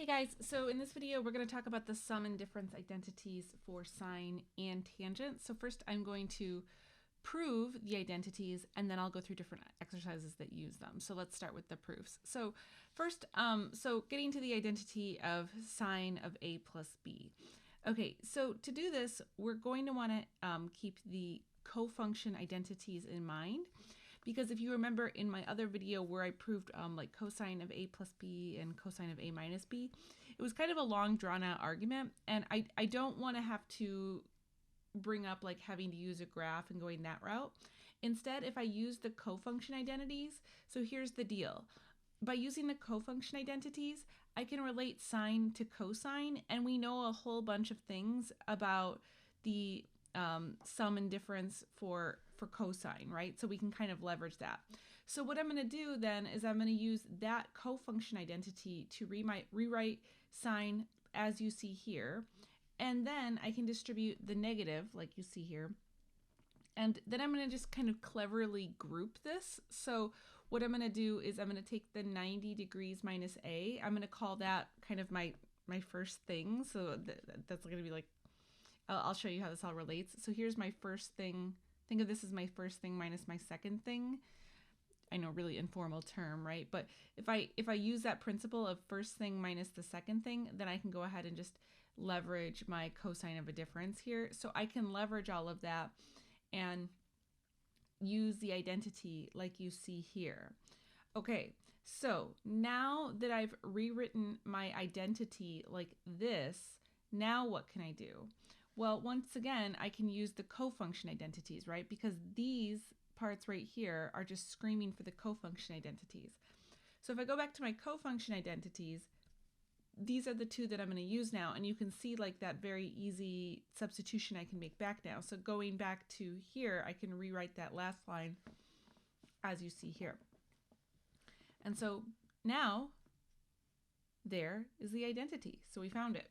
Hey guys, so in this video we're going to talk about the sum and difference identities for sine and tangent. So first I'm going to prove the identities and then I'll go through different exercises that use them. So let's start with the proofs. So first, so getting to the identity of sine of a plus b. Okay, so to do this, we're going to want to keep the co-function identities in mind. Because if you remember in my other video where I proved like cosine of a plus b and cosine of a minus b, it was kind of a long drawn out argument. And I don't want to have to bring up like having to use a graph and going that route. Instead, if I use the co-function identities, so here's the deal. By using the co-function identities, I can relate sine to cosine, and we know a whole bunch of things about the sum and difference for cosine, right? So we can kind of leverage that. So what I'm going to do then is I'm going to use that co-function identity to rewrite sine as you see here. And then I can distribute the negative like you see here. And then I'm going to just kind of cleverly group this. So what I'm going to do is I'm going to take the 90 degrees minus a. I'm going to call that kind of my first thing. So that's going to be like, I'll show you how this all relates. So here's my first thing. Think of this as my first thing minus my second thing. I know, really informal term, right? But if I use that principle of first thing minus the second thing, then I can go ahead and just leverage my cosine of a difference here. So I can leverage all of that and use the identity like you see here. Okay, so now that I've rewritten my identity like this, now what can I do? Well, once again, I can use the co-function identities, right? Because these parts right here are just screaming for the co-function identities. So if I go back to my co-function identities, these are the two that I'm going to use now. And you can see like that very easy substitution I can make back now. So going back to here, I can rewrite that last line as you see here. And so now there is the identity. So we found it.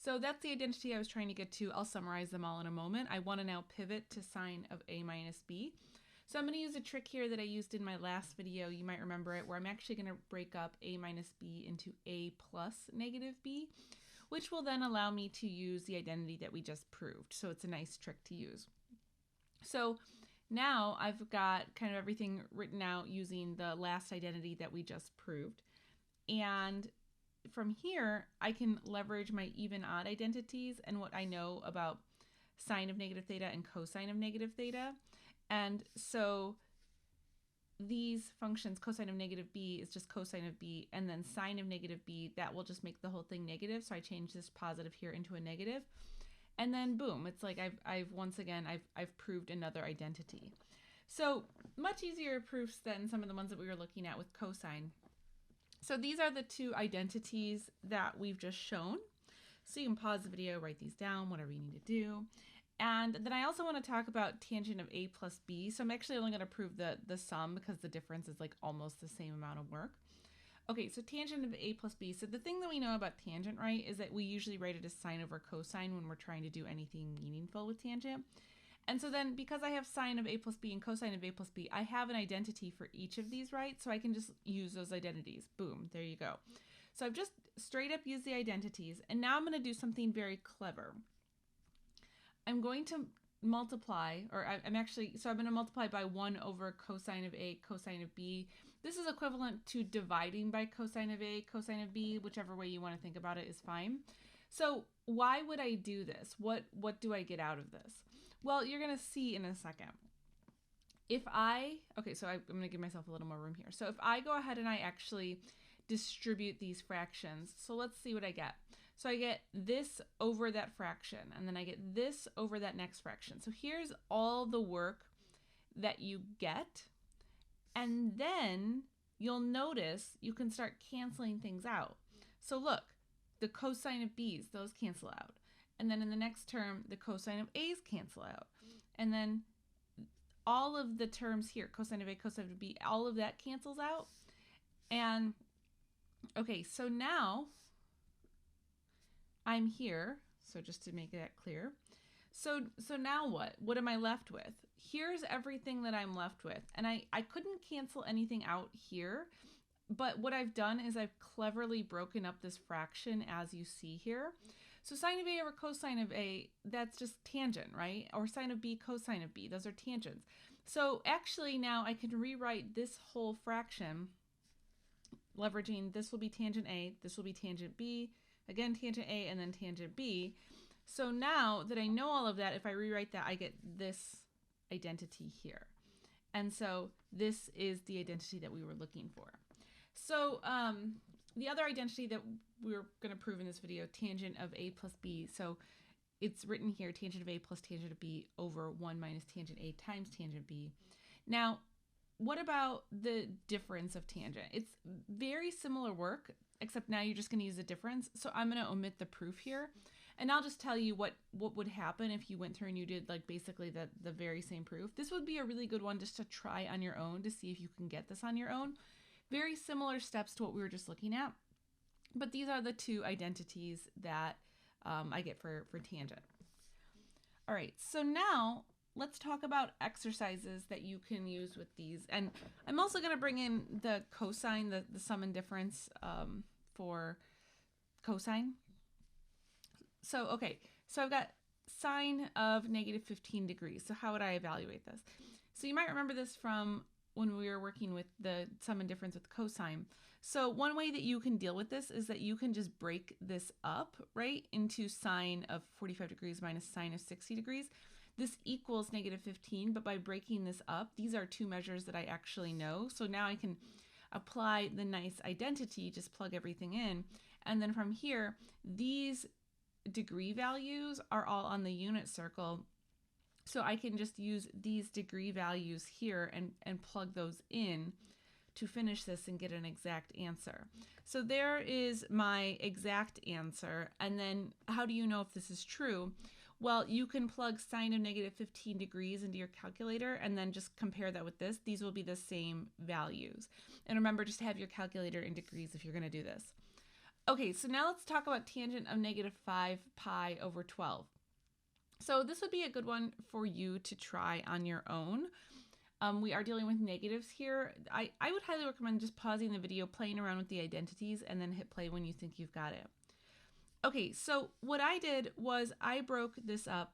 So that's the identity I was trying to get to. I'll summarize them all in a moment. I want to now pivot to sine of a minus b. So I'm going to use a trick here that I used in my last video. You might remember it, where I'm actually going to break up a minus b into a plus negative b, which will then allow me to use the identity that we just proved. So it's a nice trick to use. So now I've got kind of everything written out using the last identity that we just proved. And from here, I can leverage my even odd identities and what I know about sine of negative theta and cosine of negative theta. And so these functions, cosine of negative b is just cosine of b, and then sine of negative b, that will just make the whole thing negative. So I change this positive here into a negative. And then boom, it's like I've once again, I've proved another identity. So much easier proofs than some of the ones that we were looking at with cosine. So these are the two identities that we've just shown. So you can pause the video, write these down, whatever you need to do. And then I also want to talk about tangent of a plus b. So I'm actually only going to prove the sum because the difference is like almost the same amount of work. Okay, so tangent of a plus b. So the thing that we know about tangent, right, is that we usually write it as sine over cosine when we're trying to do anything meaningful with tangent. And so then because I have sine of a plus b and cosine of a plus b, I have an identity for each of these, right? So I can just use those identities. Boom, there you go. So I've just straight up used the identities, and now I'm going to do something very clever. I'm going to multiply, or I'm going to multiply by 1 over cosine of a, cosine of b. This is equivalent to dividing by cosine of a, cosine of b, whichever way you want to think about it is fine. So why would I do this? What do I get out of this? Well, you're going to see in a second. Okay, so I'm going to give myself a little more room here. So if I go ahead and I actually distribute these fractions, so let's see what I get. So I get this over that fraction, and then I get this over that next fraction. So here's all the work that you get. And then you'll notice you can start canceling things out. So look, the cosine of b's, those cancel out. And then in the next term, the cosine of a's cancel out. And then all of the terms here, cosine of a, cosine of b, all of that cancels out. And okay, so now I'm here. So just to make that clear. So now what? What am I left with? Here's everything that I'm left with. And I couldn't cancel anything out here. But what I've done is I've cleverly broken up this fraction as you see here. So sine of A over cosine of A, that's just tangent, right? Or sine of B cosine of B, those are tangents. So actually now I can rewrite this whole fraction, leveraging this will be tangent A, this will be tangent B, again tangent A, and then tangent B. So now that I know all of that, if I rewrite that, I get this identity here. And so this is the identity that we were looking for. So the other identity that we're going to prove in this video, tangent of A plus B. So it's written here, tangent of A plus tangent of B over 1 minus tangent A times tangent B. Now, what about the difference of tangent? It's very similar work, except now you're just going to use a difference. So I'm going to omit the proof here. And I'll just tell you what would happen if you went through and you did like basically the very same proof. This would be a really good one just to try on your own to see if you can get this on your own. Very similar steps to what we were just looking at. But these are the two identities that I get for tangent. All right, so now let's talk about exercises that you can use with these. And I'm also going to bring in the cosine, the sum and difference for cosine. So, okay, so I've got sine of negative 15 degrees. So how would I evaluate this? So you might remember this from when we were working with the sum and difference with cosine. So one way that you can deal with this is that you can just break this up, right, into sine of 45 degrees minus sine of 60 degrees. This equals negative 15, but by breaking this up, these are two measures that I actually know. So now I can apply the nice identity, just plug everything in. And then from here, these degree values are all on the unit circle. So I can just use these degree values here and plug those in to finish this and get an exact answer. So there is my exact answer. And then how do you know if this is true? Well, you can plug sine of negative 15 degrees into your calculator and then just compare that with this. These will be the same values. And remember, just have your calculator in degrees if you're going to do this. Okay, so now let's talk about tangent of negative 5 pi over 12. So this would be a good one for you to try on your own. We are dealing with negatives here. I would highly recommend just pausing the video, playing around with the identities, and then hit play when you think you've got it. Okay, so what I did was I broke this up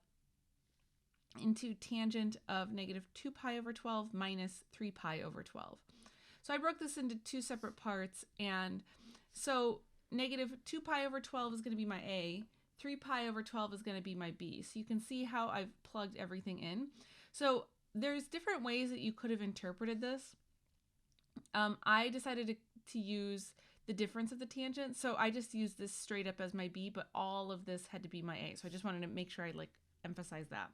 into tangent of negative 2 pi over 12 minus 3 pi over 12. So I broke this into two separate parts, and so negative 2 pi over 12 is going to be my A, 3 pi over 12 is going to be my B. So you can see how I've plugged everything in. So there's different ways that you could have interpreted this. I decided to use the difference of the tangent. So I just used this straight up as my B, but all of this had to be my A. So I just wanted to make sure I emphasize that.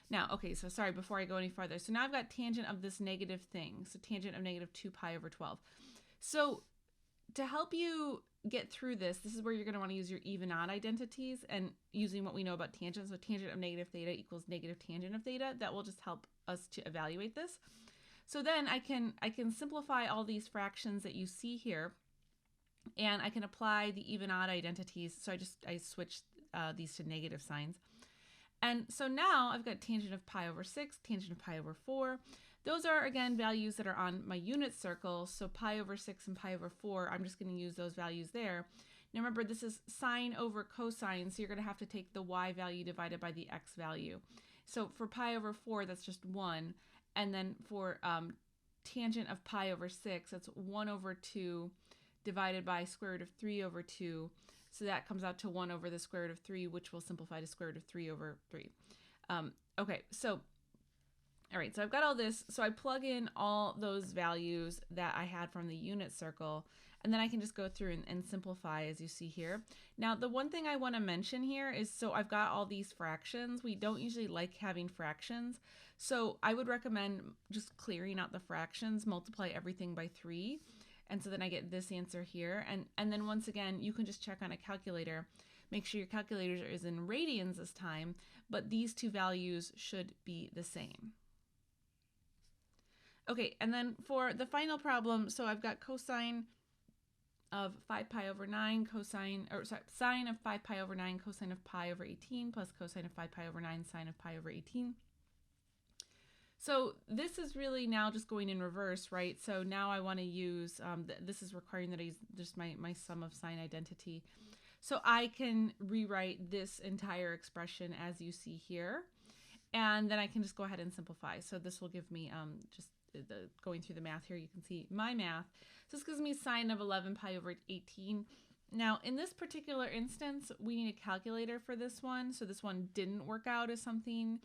Now, okay, so sorry, before I go any farther. So now I've got tangent of this negative thing. So tangent of negative 2 pi over 12. So to help you get through this is where you're going to want to use your even odd identities and using what we know about tangent. So tangent of negative theta equals negative tangent of theta. That will just help us to evaluate this. So then I can simplify all these fractions that you see here, and I can apply the even odd identities. So I switched these to negative signs. And so now I've got tangent of pi over 6, tangent of pi over 4. Those are, again, values that are on my unit circle. So pi over 6 and pi over 4, I'm just going to use those values there. Now remember, this is sine over cosine, so you're going to have to take the y value divided by the x value. So for pi over 4, that's just 1. And then for tangent of pi over 6, that's 1 over 2 divided by square root of 3 over 2. So that comes out to 1 over the square root of 3, which will simplify to square root of 3 over 3. Okay, so all right, so I've got all this. So I plug in all those values that I had from the unit circle, and then I can just go through and simplify as you see here. Now, the one thing I want to mention here is, so I've got all these fractions. We don't usually like having fractions. So I would recommend just clearing out the fractions, multiply everything by 3. And so then I get this answer here. And then once again, you can just check on a calculator. Make sure your calculator is in radians this time, but these two values should be the same. Okay, and then for the final problem, so I've got cosine of 5 pi over 9, sine of 5 pi over 9, cosine of pi over 18, plus cosine of 5 pi over 9, sine of pi over 18. So this is really now just going in reverse, right? So now I want to use, this is requiring that I use just my sum of sine identity. So I can rewrite this entire expression as you see here. And then I can just go ahead and simplify. So this will give me just going through the math here, you can see my math. So this gives me sine of 11 pi over 18. Now, in this particular instance, we need a calculator for this one. So this one didn't work out as something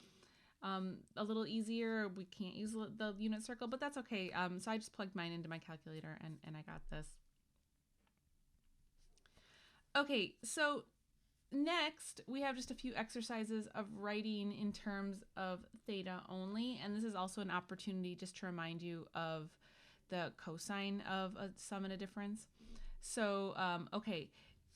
a little easier. We can't use the unit circle, but that's okay. So I just plugged mine into my calculator and I got this. Okay, so next we have just a few exercises of writing in terms of theta only. And this is also an opportunity just to remind you of the cosine of a sum and a difference. So, okay,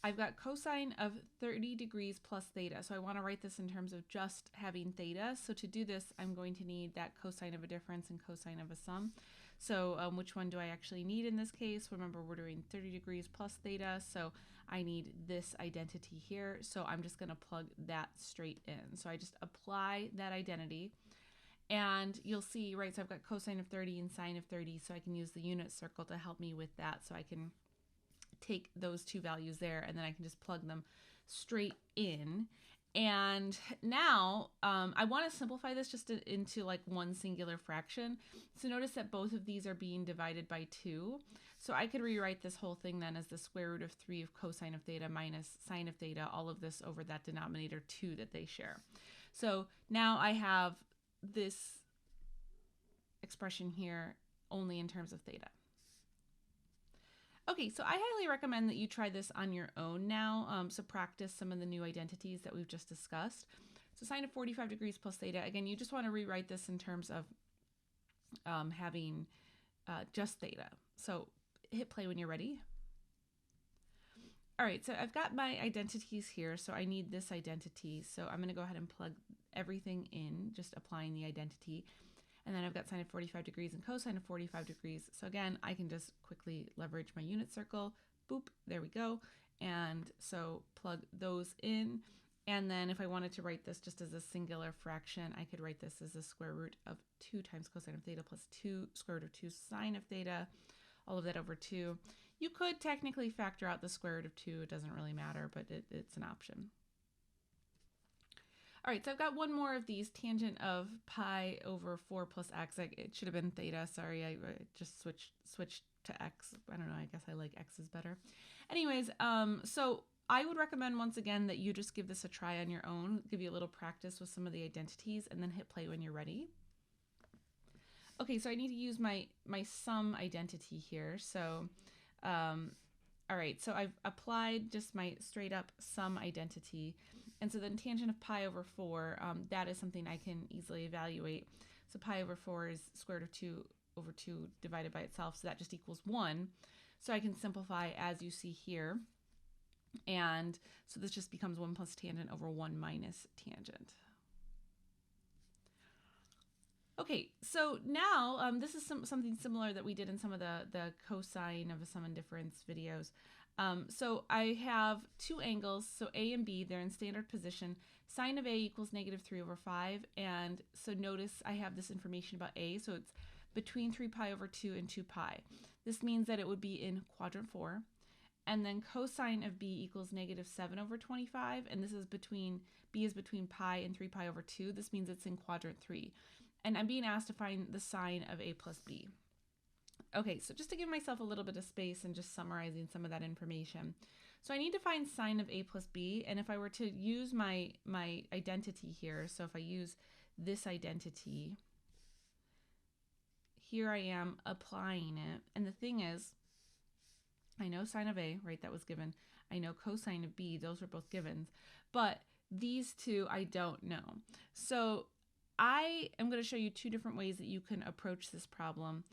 I've got cosine of 30 degrees plus theta. So I want to write this in terms of just having theta. So to do this, I'm going to need that cosine of a difference and cosine of a sum. So which one do I actually need in this case? Remember, we're doing 30 degrees plus theta. So I need this identity here. So I'm just going to plug that straight in. So I just apply that identity. And you'll see, right, so I've got cosine of 30 and sine of 30. So I can use the unit circle to help me with that. So I can take those two values there and then I can just plug them straight in. And now I want to simplify this just into like one singular fraction. So notice that both of these are being divided by 2. So I could rewrite this whole thing then as the square root of 3 of cosine of theta minus sine of theta, all of this over that denominator 2 that they share. So now I have this expression here only in terms of theta. Okay, so I highly recommend that you try this on your own now. So practice some of the new identities that we've just discussed. So sine of 45 degrees plus theta, again, you just want to rewrite this in terms of having just theta. So hit play when you're ready. All right, so I've got my identities here, so I need this identity. So I'm going to go ahead and plug everything in, just applying the identity. And then I've got sine of 45 degrees and cosine of 45 degrees. So again, I can just quickly leverage my unit circle. Boop, there we go. And so plug those in. And then if I wanted to write this just as a singular fraction, I could write this as the square root of 2 times cosine of theta plus 2 square root of 2 sine of theta, all of that over 2. You could technically factor out the square root of 2. It doesn't really matter, but it's an option. All right, so I've got one more of these, tangent of pi over 4 plus x. It should have been theta, sorry, I just switched to x. I don't know, I guess I like x's better. Anyways, so I would recommend once again that you just give this a try on your own, give you a little practice with some of the identities, and then hit play when you're ready. Okay, so I need to use my sum identity here. So, all right, so I've applied just my straight up sum identity. And so then tangent of pi over 4, that is something I can easily evaluate. So pi over 4 is square root of 2 over 2 divided by itself, so that just equals 1. So I can simplify as you see here. And so this just becomes 1 plus tangent over 1 minus tangent. Okay, so now this is something similar that we did in some of the cosine of a sum and difference videos. So I have two angles, so A and B, they're in standard position. Sine of A equals -3/5, and so notice I have this information about A, so it's between 3 pi over 2 and 2 pi. This means that it would be in quadrant 4. And then cosine of B equals -7/25, and this is between, B is between pi and 3 pi over 2. This means it's in quadrant 3. And I'm being asked to find the sine of A plus B. Okay, so just to give myself a little bit of space and just summarizing some of that information. So I need to find sine of A plus B, and if I were to use my identity here, so if I use this identity, here I am applying it. And the thing is, I know sine of A, right, that was given. I know cosine of B, those were both givens, but these two I don't know. So I am going to show you two different ways that you can approach this problem.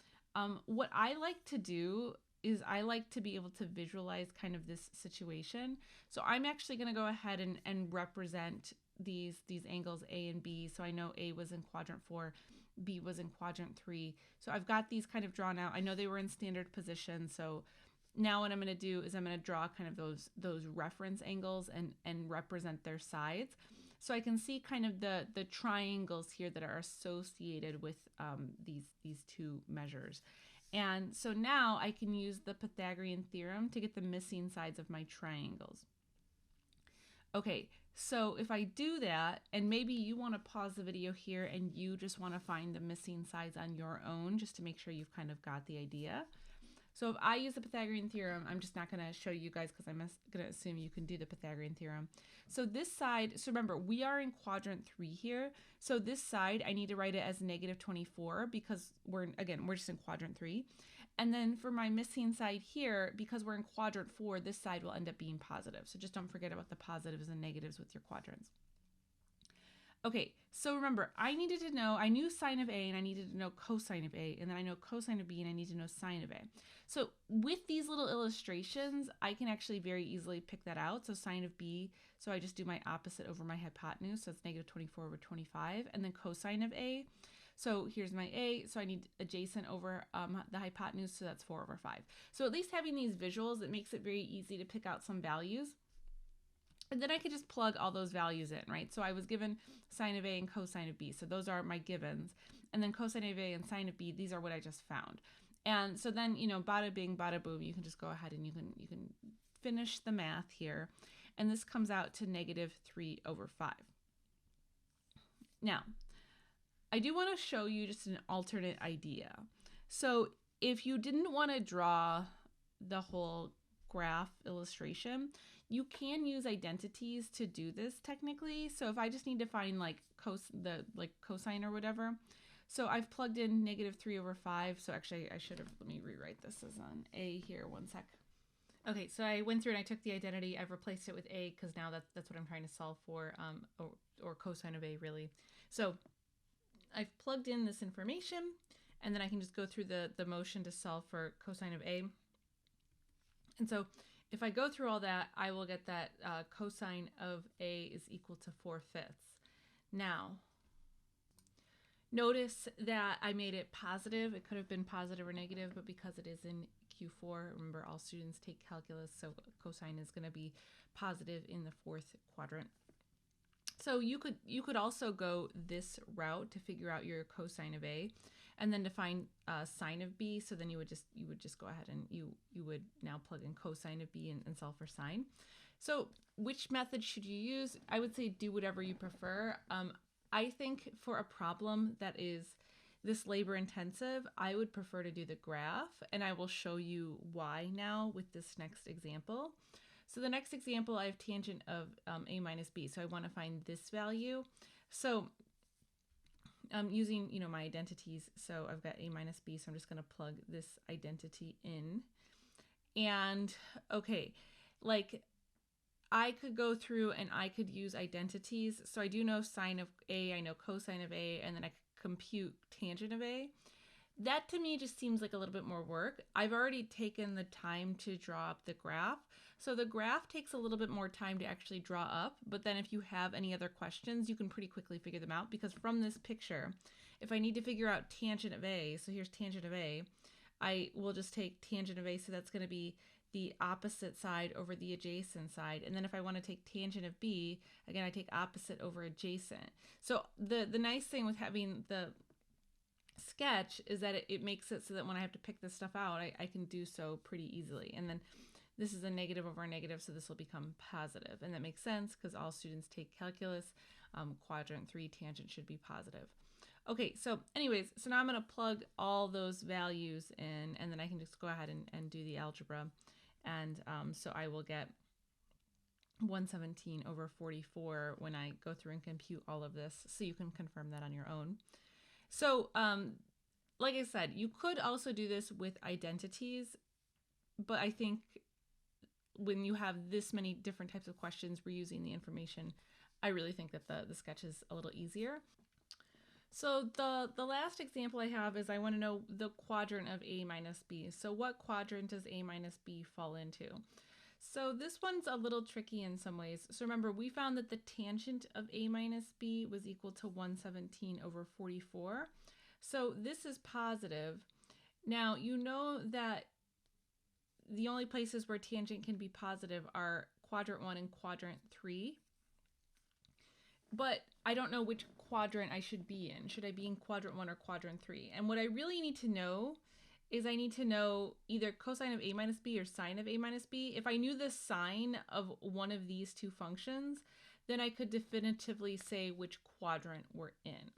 What I like to do is I like to be able to visualize kind of this situation. So I'm actually going to go ahead and represent these angles A and B. So I know A was in quadrant 4, B was in quadrant 3. So I've got these kind of drawn out. I know they were in standard position. So now what I'm going to do is I'm going to draw kind of those reference angles and represent their sides. So I can see kind of the triangles here that are associated with these two measures. And so now I can use the Pythagorean theorem to get the missing sides of my triangles. Okay, so if I do that, and maybe you want to pause the video here and you just want to find the missing sides on your own just to make sure you've kind of got the idea. So if I use the Pythagorean theorem, I'm just not going to show you guys because I'm going to assume you can do the Pythagorean theorem. So this side, so remember, we are in quadrant 3 here. So this side, I need to write it as negative 24 because we're just in quadrant 3. And then for my missing side here, because we're in quadrant 4, this side will end up being positive. So just don't forget about the positives and negatives with your quadrants. Okay, so remember, I knew sine of A and I needed to know cosine of A, and then I know cosine of B and I need to know sine of A. So with these little illustrations, I can actually very easily pick that out. So sine of B, so I just do my opposite over my hypotenuse, so it's negative 24 over 25, and then cosine of A. So here's my A, so I need adjacent over the hypotenuse, so that's 4 over 5. So at least having these visuals, it makes it very easy to pick out some values. And then I could just plug all those values in, right? So I was given sine of A and cosine of B. So those are my givens. And then cosine of A and sine of B, these are what I just found. And so then, bada bing, bada boom, you can just go ahead and you can finish the math here. And this comes out to negative 3 over 5. Now, I do want to show you just an alternate idea. So if you didn't want to draw the whole graph illustration, you can use identities to do this technically. So if I just need to find cosine or whatever, so I've plugged in negative 3 over 5. So actually I should have, let me rewrite this as an A here, one sec. Okay, so I went through and I took the identity, I've replaced it with A because now that's what I'm trying to solve for, or cosine of A really. So I've plugged in this information and then I can just go through the motion to solve for cosine of A. And so if I go through all that, I will get that cosine of A is equal to 4/5. Now, notice that I made it positive. It could have been positive or negative, but because it is in Q4, remember all students take calculus, so cosine is going to be positive in the 4th quadrant. So you could also go this route to figure out your cosine of A, and then to find sine of B. So then you would just go ahead and you would now plug in cosine of B and solve for sine. So which method should you use? I would say do whatever you prefer. I think for a problem that is this labor intensive, I would prefer to do the graph, and I will show you why now with this next example. So the next example, I have tangent of A minus B. So I want to find this value. So I'm using, my identities. So I've got A minus B. So I'm just going to plug this identity in. And okay, I could go through and I could use identities. So I do know sine of A, I know cosine of A, and then I could compute tangent of A. That to me just seems like a little bit more work. I've already taken the time to draw up the graph. So the graph takes a little bit more time to actually draw up, but then if you have any other questions, you can pretty quickly figure them out, because from this picture, if I need to figure out tangent of A, so here's tangent of A, I will just take tangent of A, so that's going to be the opposite side over the adjacent side. And then if I want to take tangent of B, again, I take opposite over adjacent. So the nice thing with having the sketch is that it makes it so that when I have to pick this stuff out, I can do so pretty easily. And then this is a negative over a negative, so this will become positive. And that makes sense because all students take calculus. Quadrant 3 tangent should be positive. Okay, so anyways, so now I'm going to plug all those values in, and then I can just go ahead and do the algebra. And so I will get 117 over 44 when I go through and compute all of this, so you can confirm that on your own. So like I said, you could also do this with identities, but I think when you have this many different types of questions reusing the information, I really think that the sketch is a little easier. So the last example I have is I want to know the quadrant of A minus B. So what quadrant does A minus B fall into? So this one's a little tricky in some ways. So remember, we found that the tangent of A minus B was equal to 117 over 44. So this is positive. Now, you know that the only places where tangent can be positive are quadrant 1 and quadrant 3. but I don't know which quadrant I should be in. Should I be in quadrant 1 or quadrant 3? And what I really need to know is I need to know either cosine of a minus b or sine of a minus b. If I knew the sine of one of these two functions, then I could definitively say which quadrant we're in.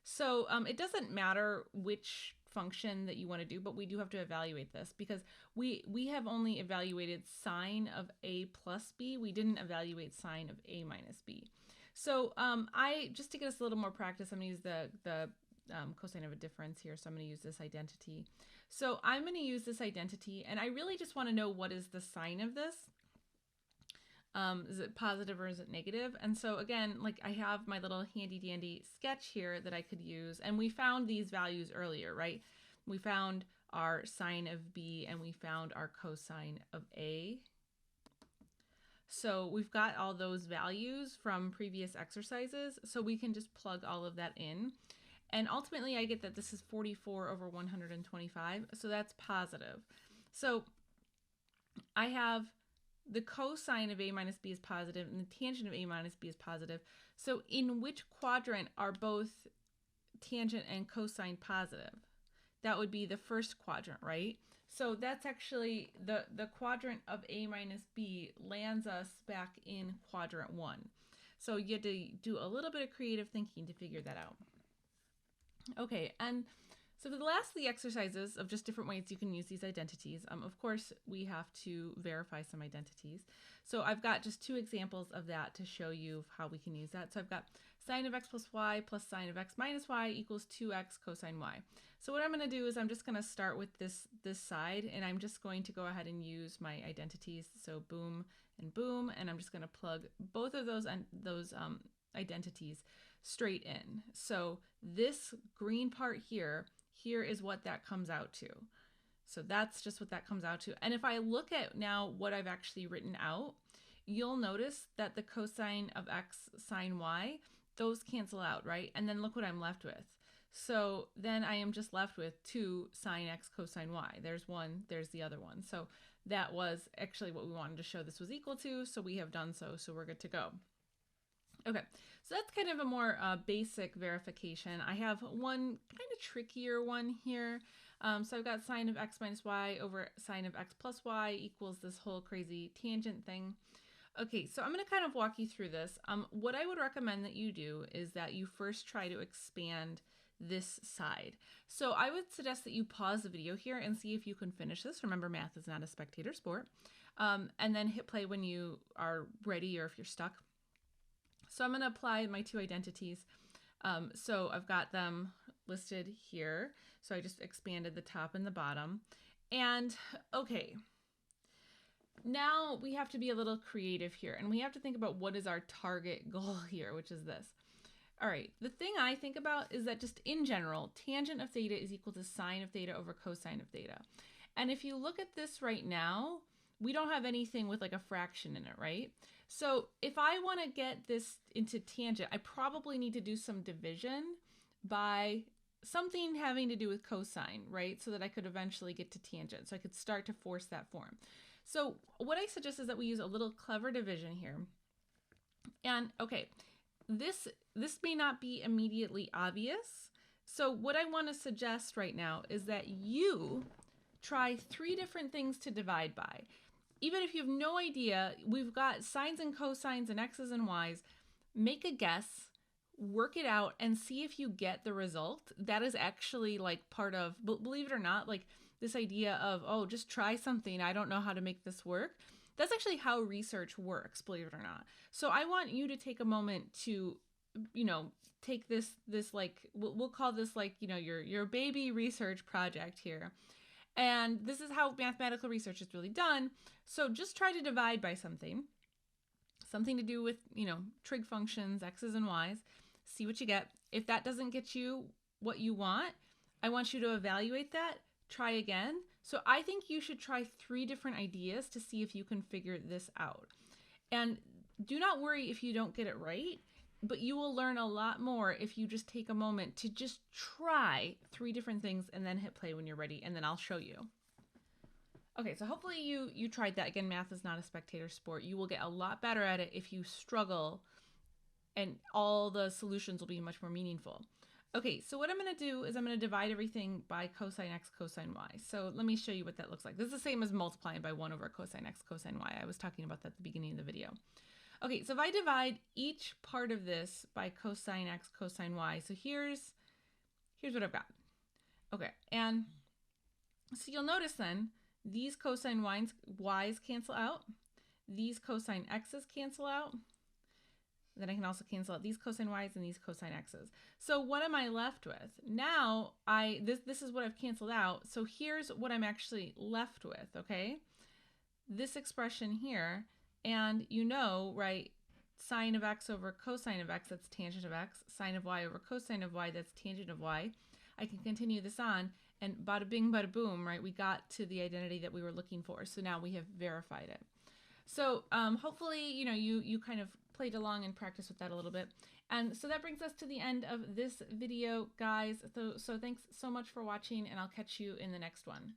So it doesn't matter which function that you want to do, but we do have to evaluate this because we have only evaluated sine of a plus b. We didn't evaluate sine of a minus b. So just to get us a little more practice, I'm going to use the cosine of a difference here. So I'm going to use this identity. So I'm going to use this identity, and I really just want to know what is the sign of this. Is it positive or is it negative? And so again, like I have my little handy dandy sketch here that I could use, and we found these values earlier, right? We found our sine of b and we found our cosine of a. So we've got all those values from previous exercises, so we can just plug all of that in. And ultimately I get that this is 44 over 125, so that's positive. So I have the cosine of a minus b is positive and the tangent of a minus b is positive. So in which quadrant are both tangent and cosine positive? That would be the first quadrant, right? So that's actually the quadrant of a minus b lands us back in quadrant 1. So you have to do a little bit of creative thinking to figure that out. Okay, and so for the last of the exercises of just different ways you can use these identities, of course, we have to verify some identities. So I've got just two examples of that to show you how we can use that. So I've got sine of x plus y plus sine of x minus y equals 2x cosine y. So what I'm going to do is I'm just going to start with this side, and I'm just going to go ahead and use my identities. So boom and boom, and I'm just going to plug both of those identities straight in. So this green part here is what that comes out to. So that's just what that comes out to. And if I look at now what I've actually written out, you'll notice that the cosine of x sine y, those cancel out, right? And then look what I'm left with. So then I am just left with 2 sine x cosine y. There's one, there's the other one. So that was actually what we wanted to show this was equal to, so we have done so, so we're good to go. Okay, so that's kind of a more basic verification. I have one kind of trickier one here. So I've got sine of x minus y over sine of x plus y equals this whole crazy tangent thing. Okay, so I'm going to kind of walk you through this. What I would recommend that you do is that you first try to expand this side. So I would suggest that you pause the video here and see if you can finish this. Remember, math is not a spectator sport. And then hit play when you are ready or if you're stuck. So I'm going to apply my two identities. So I've got them listed here. So I just expanded the top and the bottom. And okay, now we have to be a little creative here, and we have to think about what is our target goal here, which is this. All right, the thing I think about is that just in general, tangent of theta is equal to sine of theta over cosine of theta. And if you look at this right now, we don't have anything with like a fraction in it, right? So if I want to get this into tangent, I probably need to do some division by something having to do with cosine, right? So that I could eventually get to tangent. So I could start to force that form. So what I suggest is that we use a little clever division here. And okay, this may not be immediately obvious. So what I want to suggest right now is that you try 3 different things to divide by. Even if you have no idea, we've got sines and cosines and x's and y's. Make a guess, work it out, and see if you get the result. That is actually like part of, believe it or not, like this idea of, oh, just try something. I don't know how to make this work. That's actually how research works, believe it or not. So I want you to take a moment to, take this like, we'll call this like, your baby research project here. And this is how mathematical research is really done. So just try to divide by something to do with, trig functions, x's and y's, see what you get. If that doesn't get you what you want, I want you to evaluate that, try again. So I think you should try 3 different ideas to see if you can figure this out. And do not worry if you don't get it right, but you will learn a lot more if you just take a moment to just try 3 different things and then hit play when you're ready, and then I'll show you. Okay, so hopefully you tried that. Again, math is not a spectator sport. You will get a lot better at it if you struggle and all the solutions will be much more meaningful. Okay, so what I'm going to do is I'm going to divide everything by cosine x, cosine y. So let me show you what that looks like. This is the same as multiplying by 1 over cosine x, cosine y. I was talking about that at the beginning of the video. Okay, so if I divide each part of this by cosine x, cosine y, so here's what I've got. Okay, and so you'll notice then, these cosine y's cancel out. These cosine x's cancel out. Then I can also cancel out these cosine y's and these cosine x's. So what am I left with? Now, this is what I've canceled out. So here's what I'm actually left with, okay? This expression here, and you know, right, sine of x over cosine of x, that's tangent of x. Sine of y over cosine of y, that's tangent of y. I can continue this on, and bada bing, bada boom, right? We got to the identity that we were looking for. So now we have verified it. So hopefully, you know, you kind of played along and practiced with that a little bit. And so that brings us to the end of this video, guys. So thanks so much for watching, and I'll catch you in the next one.